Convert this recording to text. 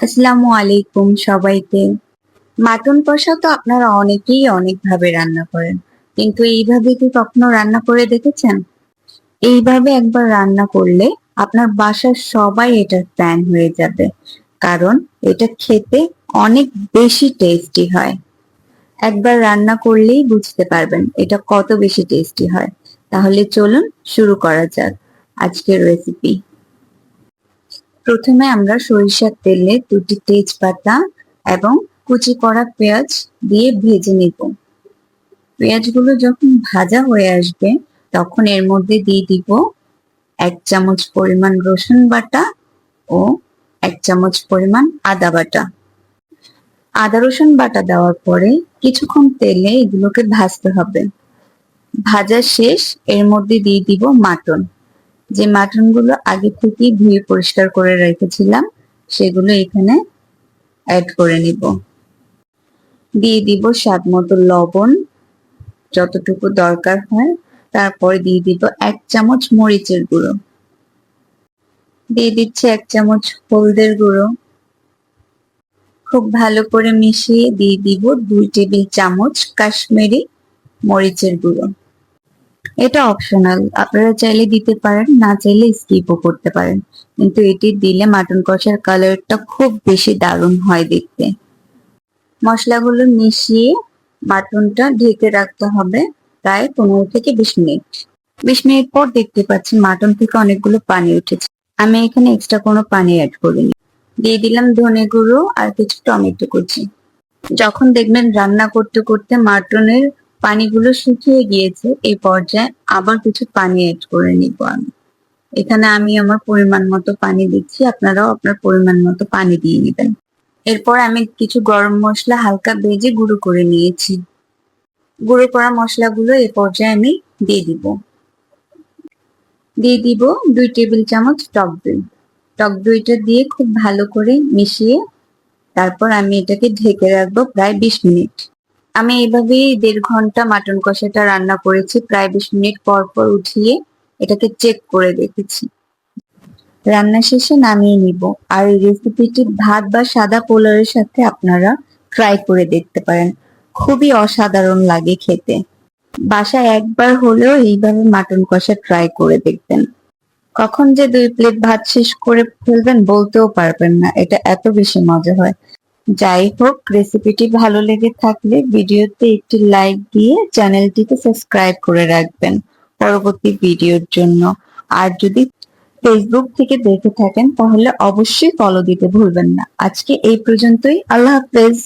আসসালামু আলাইকুম সবাইকে। মাটন কষা তো আপনারা অনেকেই অনেকভাবে রান্না করেন, কিন্তু এইভাবে কি কখনো রান্না করে দেখেছেন? এইভাবে একবার রান্না করলে আপনার বাসার সবাই এটার ফ্যান হয়ে যাবে, কারণ এটা খেতে অনেক বেশি টেস্টি হয়। একবার রান্না করলেই বুঝতে পারবেন এটা কত বেশি টেস্টি হয়। তাহলে চলুন শুরু করা যাক আজকের রেসিপি। প্রথমে আমরা সরিষার তেলে দুটি তেজপাতা এবং কুচি করা পেঁয়াজ দিয়ে ভেজে নিব। পেঁয়াজগুলো যখন ভাজা হয়ে আসবে তখন এর মধ্যে দিয়ে দিব 1 চামচ পরিমাণ রসুন বাটা ও 1 চামচ পরিমাণ আদা বাটা। আদা রসুন বাটা দেওয়ার পরে কিছুক্ষণ তেলে এগুলোকে ভাজতে হবে। ভাজা শেষ, এর মধ্যে দিয়ে দিব মাটন। যে মাটনগুলো আগে থেকে ধুয়ে পরিষ্কার করে রেখেছিলাম সেগুলো এখানে অ্যাড করে নিব। দিয়ে দিব স্বাদ মতো লবণ, যতটুকু দরকার হয়। তারপরে দিয়ে দিব 1 চামচ মরিচের গুঁড়ো, দিয়ে দিচ্ছি 1 চামচ হলদের গুঁড়ো। খুব ভালো করে মিশিয়ে দিয়ে দিব 2 টেবিল চামচ কাশ্মীরি মরিচের গুঁড়ো। এটা অপশনাল, আপনারা চাইলে দিতে পারেন, না চাইলে স্কিপও করতে পারেন, কিন্তু এটি দিলে মাটন কষার কালারটা খুব বেশি দারুণ হয় দেখতে। মশলাগুলো মিশিয়ে মাটনটা ঢেকে রাখতে হবে প্রায় 15 থেকে 20 মিনিট। 20 মিনিট পর দেখতে পাচ্ছি মাটন থেকে অনেকগুলো পানি উঠেছে। আমি এখানে এক্সট্রা কোনো পানি অ্যাড করিনি। দিয়ে দিলাম ধনে গুঁড়ো আর কিছু টমেটো কুচি। যখন দেখবেন রান্না করতে করতে মাটনের পানিগুলো শুকিয়ে গিয়েছে, এই পর্যায়ে আবার কিছু পানি অ্যাড করে নিব আমি। এখানে আমি আমার পরিমাণ মতো পানি দিচ্ছি, আপনারাও আপনার পরিমাণ মতো পানি দিয়ে নেবেন। এরপর আমি কিছু গরম মশলা হালকা ভেজে গুঁড়ো করে নিয়েছি। গুঁড়ো করা মশলাগুলো এ পর্যায়ে আমি দিয়ে দিব। দিয়ে দিব 2 টেবিল চামচ টক দই। টক দইটা দিয়ে খুব ভালো করে মিশিয়ে তারপর আমি এটাকে ঢেকে রাখবো প্রায় 20 মিনিট। আমি এইভাবেই 1.5 ঘন্টা মাটন কষাটা রান্না করেছি। প্রায় 20 মিনিট পর পর উঠিয়ে এটাকে চেক করে দেখেছি। রান্না শেষে নামিয়ে নিব। আর এই রেসিপিটি ভাত বা সাদা পোলাওয়ের সাথে আপনারা ট্রাই করে দেখতে পারেন, খুবই অসাধারণ লাগে খেতে। বাসায় একবার হলেও এইভাবে মাটন কষা ট্রাই করে দেখবেন। কখন যে 2 প্লেট ভাত শেষ করে ফেলবেন বলতেও পারবেন না, এটা এত বেশি মজা হয়। যাই হোক, রেসিপিটি ভালো লেগে থাকলে ভিডিওতে একটি লাইক দিয়ে চ্যানেলটিকে সাবস্ক্রাইব করে রাখবেন পরবর্তী ভিডিওর জন্য। আর যদি ফেসবুক থেকে দেখে থাকেন তাহলে অবশ্যই ফলো দিতে ভুলবেন না। আজকে এই পর্যন্তই, আল্লাহ হাফেজ।